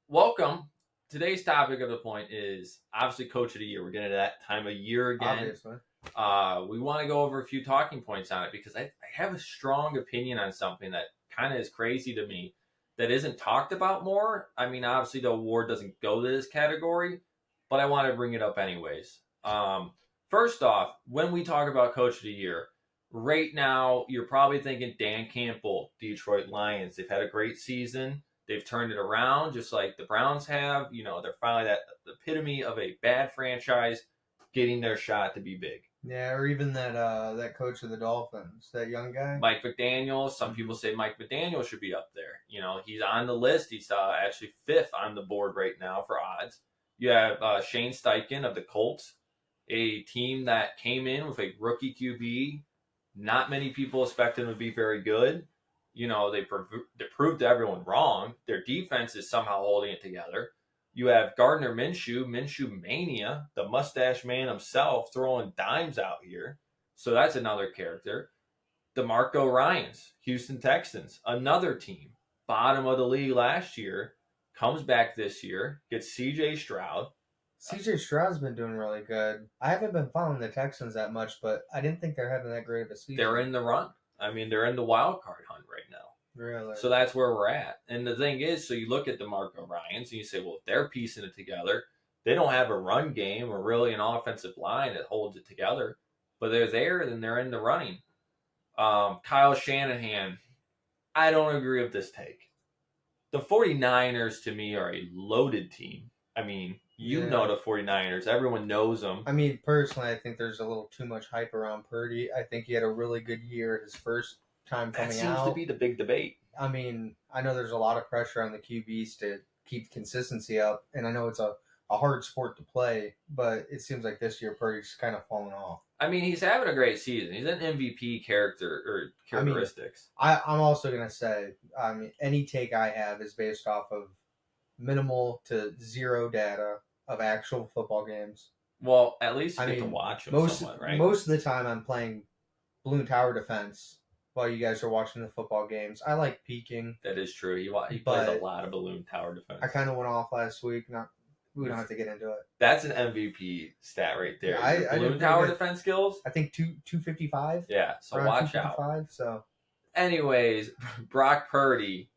welcome. Today's topic of the point is obviously Coach of the Year. We're getting to that time of year again. Obviously. We want to go over a few talking points on it because I have a strong opinion on something that kind of is crazy to me that isn't talked about more. I mean, obviously the award doesn't go to this category, but I want to bring it up anyways. First off, when we talk about Coach of the Year, right now you're probably thinking Dan Campbell, Detroit Lions. They've had a great season. They've turned it around just like the Browns have. You know, they're finally that epitome of a bad franchise getting their shot to be big. Yeah, or even that coach of the Dolphins, that young guy. Mike McDaniel. Some people say Mike McDaniel should be up there. You know, he's on the list. He's actually fifth on the board right now for odds. You have Shane Steichen of the Colts, a team that came in with a rookie QB. Not many people expected him to be very good. You know, they proved everyone wrong. Their defense is somehow holding it together. You have Gardner Minshew Mania, the mustache man himself, throwing dimes out here. So that's another character. DeMarco Ryans, Houston Texans, another team, bottom of the league last year, comes back this year, gets C.J. Stroud. C.J. Stroud's been doing really good. I haven't been following the Texans that much, but I didn't think they're having that great of a season. They're in the run. I mean, they're in the wild card hunt right now. Really? So that's where we're at. And the thing is, so you look at DeMarco Ryans and you say, well, if they're piecing it together, they don't have a run game or really an offensive line that holds it together, but they're there, then they're in the running. Kyle Shanahan, I don't agree with this take. The 49ers, to me, are a loaded team. I mean, you know the 49ers. Everyone knows them. I mean, personally, I think there's a little too much hype around Purdy. I think he had a really good year his first time coming out. That seems to be the big debate. I mean, I know there's a lot of pressure on the QBs to keep consistency up, and I know it's a hard sport to play, but it seems like this year Purdy's kind of fallen off. I mean, he's having a great season. He's an MVP character or characteristics. I'm also going to say, any take I have is based off of minimal to zero data of actual football games. Well, at least you get to watch them somewhat, right? Most of the time I'm playing Balloon Tower Defense while you guys are watching the football games. I like peeking. That is true. He plays a lot of Balloon Tower Defense. I kind of went off last week. We don't have to get into it. That's an MVP stat right there. Yeah, Balloon Tower defense skills? I think 255. Yeah, so watch out. So, anyways, Brock Purdy,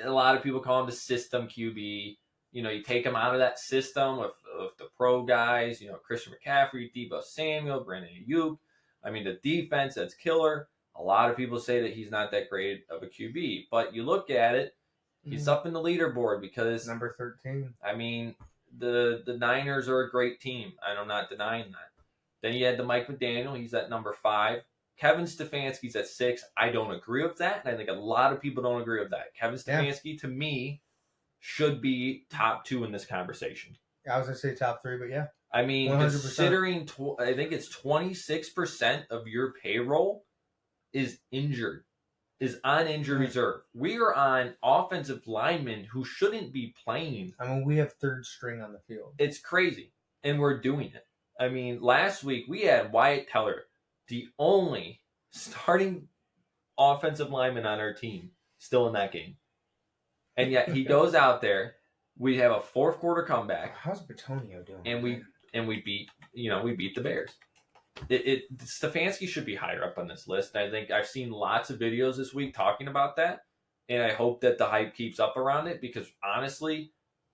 a lot of people call him the system QB. You know, you take him out of that system with the pro guys, you know, Christian McCaffrey, Deebo Samuel, Brandon Ayuk. I mean, the defense, that's killer. A lot of people say that he's not that great of a QB. But you look at it, he's up in the leaderboard because... Number 13. I mean... The Niners are a great team. I'm not denying that. Then you had the Mike McDaniel. He's at number 5. Kevin Stefanski's at 6. I don't agree with that, and I think a lot of people don't agree with that. Kevin Stefanski, to me, should be top 2 in this conversation. I was going to say top 3, but yeah. I mean, 100%. considering, I think it's 26% of your payroll is injured. Is on injured reserve. We are on offensive linemen who shouldn't be playing. I mean, we have third string on the field. It's crazy, and we're doing it. I mean, last week we had Wyatt Teller, the only starting offensive lineman on our team, still in that game. And yet he goes out there. We have a fourth quarter comeback. How's Batonio doing? And we beat the Bears. Stefanski should be higher up on this list. I think I've seen lots of videos this week talking about that, and I hope that the hype keeps up around it because honestly,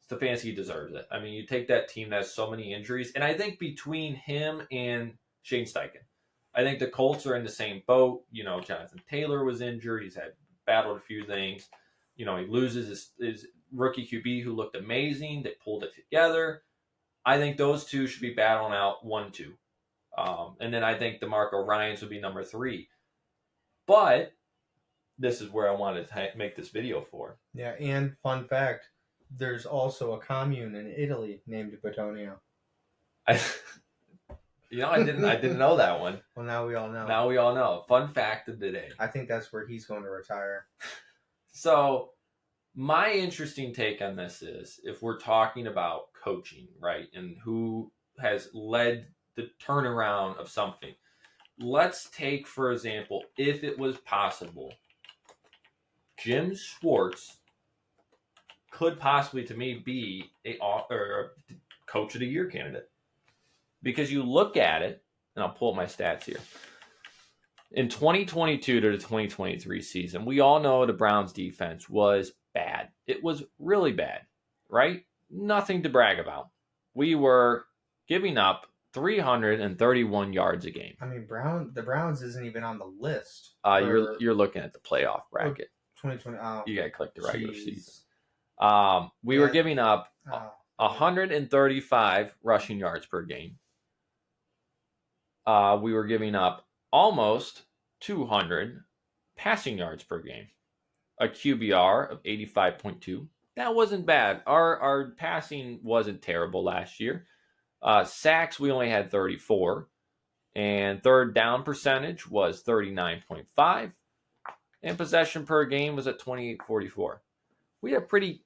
Stefanski deserves it. I mean, you take that team that has so many injuries, and I think between him and Shane Steichen, I think the Colts are in the same boat. You know, Jonathan Taylor was injured. He's had battled a few things. You know, he loses his rookie QB who looked amazing. They pulled it together. I think those two should be battling out 1-2. And then I think DeMarco Ryans would be number 3. But this is where I wanted to make this video for. Yeah, and fun fact, there's also a commune in Italy named Batonio. I didn't know that one. Well, now we all know. Now we all know. Fun fact of the day. I think that's where he's going to retire. So my interesting take on this is if we're talking about coaching, right, and who has led the turnaround of something. Let's take, for example, if it was possible, Jim Schwartz could possibly, to me, be a coach of the year candidate. Because you look at it, and I'll pull up my stats here. In 2022 to the 2023 season, we all know the Browns defense was bad. It was really bad, right? Nothing to brag about. We were giving up 331 yards a game. I mean, the Browns isn't even on the list. You're looking at the playoff bracket. 2020. You got to click the regular season. We Yeah. were giving up 135 rushing yards per game. We were giving up almost 200 passing yards per game. A QBR of 85.2. That wasn't bad. Our passing wasn't terrible last year. Sacks, we only had 34. And third down percentage was 39.5. And possession per game was at 28.44. We had a pretty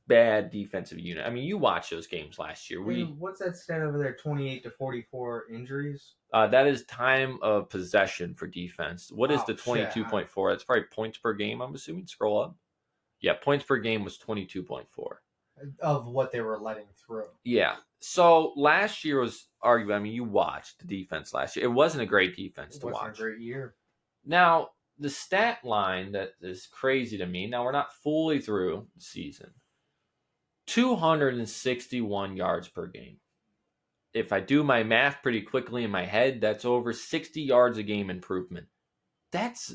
bad defensive unit. I mean, you watched those games last year. What's that stat over there? 28 to 44 injuries? That is time of possession for defense. What is the 22.4? That's probably points per game, I'm assuming. Scroll up. Yeah, points per game was 22.4. Of what they were letting through. Yeah. So last year was arguably, I mean, you watched the defense last year. It wasn't a great defense to watch. It wasn't a great year. Now, the stat line that is crazy to me, now we're not fully through the season. 261 yards per game. If I do my math pretty quickly in my head, that's over 60 yards a game improvement. That's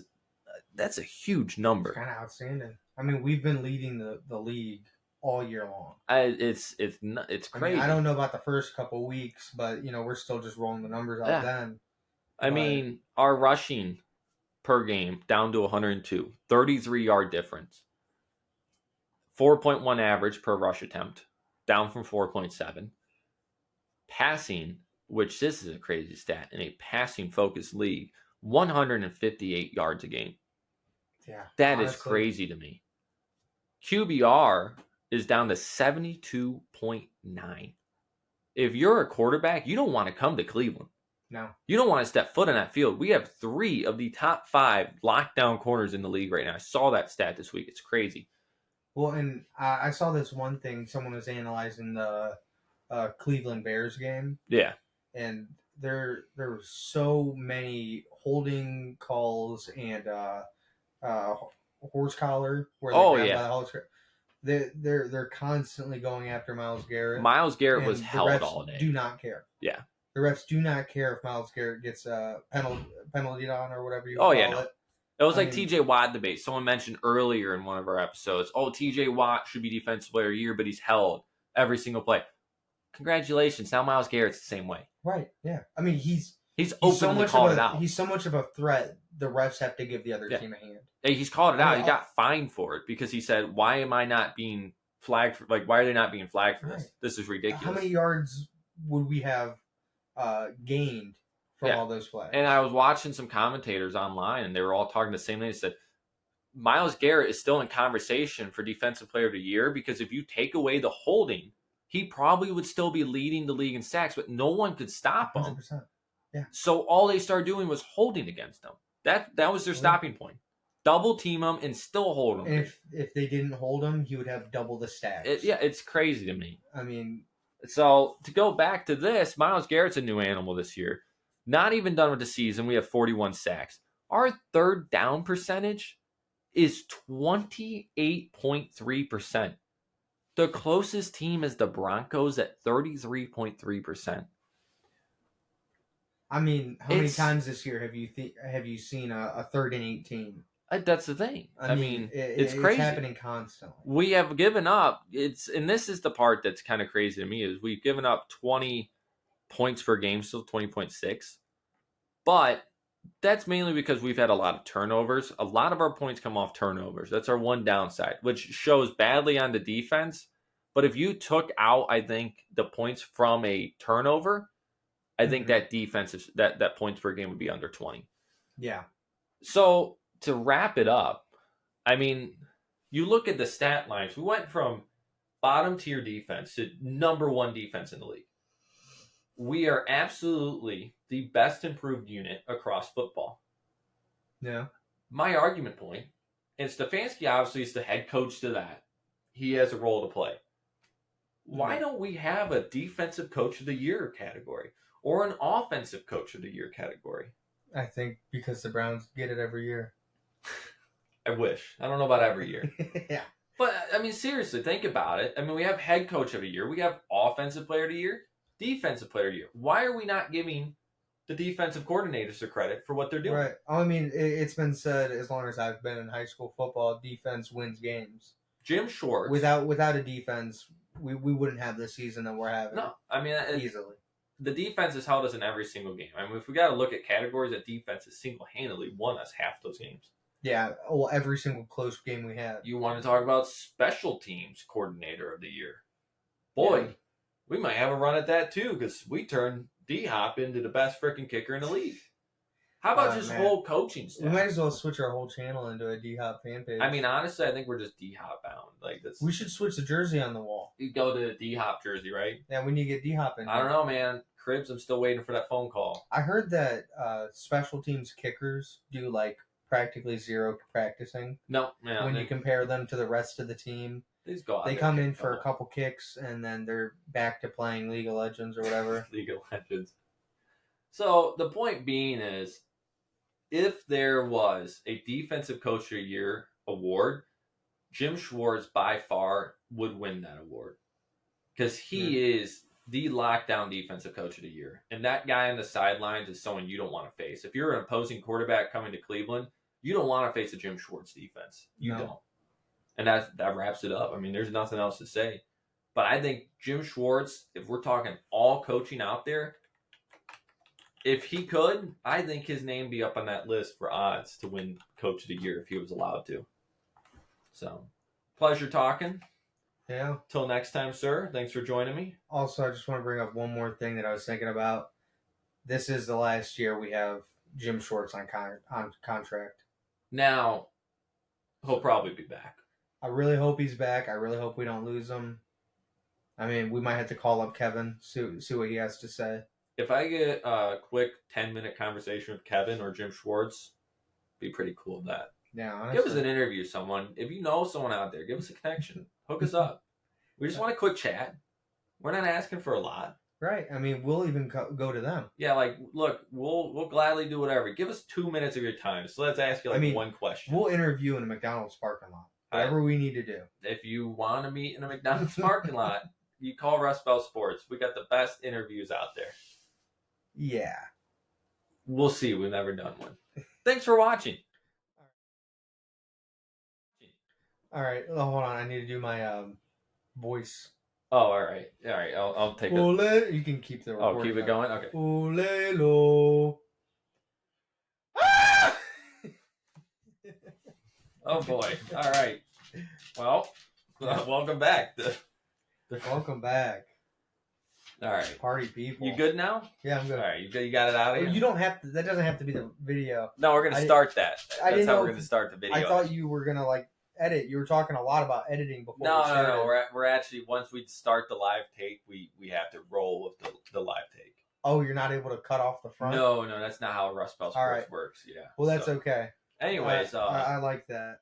a huge number. It's kind of outstanding. I mean, we've been leading the league all year long. It's crazy. I don't know about the first couple weeks, but we're still just rolling the numbers out then. I mean, our rushing per game down to 102, 33-yard difference. 4.1 average per rush attempt, down from 4.7. Passing, which this is a crazy stat, in a passing-focused league, 158 yards a game. Yeah, that honestly is crazy to me. QBR is down to 72.9. If you're a quarterback, you don't want to come to Cleveland. No. You don't want to step foot on that field. We have 3 of the top 5 lockdown corners in the league right now. I saw that stat this week. It's crazy. Well, and I saw this one thing. Someone was analyzing the Cleveland Bears game. Yeah. And there were so many holding calls and horse collar. Where they're constantly going after Myles Garrett. Myles Garrett was held all day. Do not care. Yeah. The refs do not care if Myles Garrett gets penalty on or whatever you call it. It was TJ Watt debate. Someone mentioned earlier in one of our episodes, TJ Watt should be Defensive Player of the Year, but he's held every single play. Congratulations. Now Myles Garrett's the same way. Right, yeah. I mean, he's openly called it out. He's so much of a threat, the refs have to give the other team a hand. Hey, he's called it out. He got fined for it because he said, why am I not being flagged? Why are they not being flagged for this? This is ridiculous. How many yards would we have gained from all those flags? And I was watching some commentators online, and they were all talking the same thing. They said, Myles Garrett is still in conversation for Defensive Player of the Year because if you take away the holding, he probably would still be leading the league in sacks, but no one could stop him. 100%. Yeah. So all they started doing was holding against him. That was their stopping point. Double team him and still hold him. And if they didn't hold him, he would have double the sacks. It's crazy to me. I mean, so to go back to this, Myles Garrett's a new animal this year. Not even done with the season. We have 41 sacks. Our third down percentage is 28.3%. The closest team is the Broncos at 33.3%. I mean, how many times this year have you seen a 3rd and 18? That's the thing. I mean, it's crazy. It's happening constantly. We have given up. And this is the part that's kind of crazy to me is we've given up 20 points per game, still 20.6. But that's mainly because we've had a lot of turnovers. A lot of our points come off turnovers. That's our one downside, which shows badly on the defense. But if you took out, I think, the points from a turnover, I think that defense is, that points per game would be under 20. Yeah. So to wrap it up, I mean, you look at the stat lines. We went from bottom tier defense to number 1 defense in the league. We are absolutely the best improved unit across football. Yeah. My argument point, and Stefanski obviously is the head coach to that. he has a role to play. Why don't we have a defensive coach of the year category or an offensive coach of the year category? I think because the Browns get it every year. I wish. I don't know about every year. Yeah. But, I mean, seriously, think about it. I mean, we have head coach of the year. We have offensive player of the year, defensive player of the year. Why are we not giving the defensive coordinators the credit for what they're doing? Right. I mean, it's been said as long as I've been in high school football, defense wins games. Jim Schwartz. Without a defense, we wouldn't have the season that we're having. No, I mean, easily. The defense has held us in every single game. I mean, if we got to look at categories, that defense has single-handedly won us half those games. Yeah, well, every single close game we have. You want to talk about special teams coordinator of the year? Boy, we might have a run at that too, because we turned D-Hop into the best freaking kicker in the league. How about just whole coaching staff? We might as well switch our whole channel into a D-Hop fan page. I mean, honestly, I think we're just D-Hop bound. Like this. We should switch the jersey on the wall. You go to the D-Hop jersey, right? Yeah, we need to get D-Hop in. I don't know, man. Cribs, I'm still waiting for that phone call. I heard that special teams kickers do like practically zero practicing. No, man. When you compare them to the rest of the team, they come in for a couple kicks and then they're back to playing League of Legends or whatever. League of Legends. So the point being is, if there was a defensive coach of the year award, Jim Schwartz by far would win that award because he is the lockdown defensive coach of the year. And that guy on the sidelines is someone you don't want to face. If you're an opposing quarterback coming to Cleveland, you don't want to face a Jim Schwartz defense. You don't. And that wraps it up. I mean, there's nothing else to say. But I think Jim Schwartz, if we're talking all coaching out there, if he could, I think his name be up on that list for odds to win Coach of the Year if he was allowed to. So, pleasure talking. Yeah. Till next time, sir. Thanks for joining me. Also, I just want to bring up one more thing that I was thinking about. This is the last year we have Jim Schwartz on contract. Now, he'll probably be back. I really hope he's back. I really hope we don't lose him. I mean, we might have to call up Kevin, see what he has to say. If I get a quick 10-minute conversation with Kevin or Jim Schwartz, be pretty cool with that. Yeah, honestly. Give us an interview, someone. If you know someone out there, give us a connection. Hook us up. We just want a quick chat. We're not asking for a lot. Right. I mean, we'll even go to them. Yeah, like, look, we'll gladly do whatever. Give us 2 minutes of your time. So let's ask you one question. We'll interview in a McDonald's parking lot. Whatever we need to do. If you want to meet in a McDonald's parking lot, you call RustBelt Sports. We got the best interviews out there. Yeah. We'll see. We've never done one. Thanks for watching. All right. Oh, hold on. I need to do my voice. Oh, all right. All right. I'll take it. You can keep the recording. Oh, keep it going? Okay. Olelo. Oh, boy. All right. Well, welcome back. Welcome back. All right. Party people. You good now? Yeah, I'm good. All right. You got it out of here? You don't have to. That doesn't have to be the video. No, we're going to start that. That's how we're going to start the video. I thought you were going to, edit. You were talking a lot about editing before. No. We're actually, once we start the live take, we have to roll with the live take. Oh, you're not able to cut off the front? No, that's not how RustBelt Sports works. Yeah. Well, that's okay. Anyways. I like that.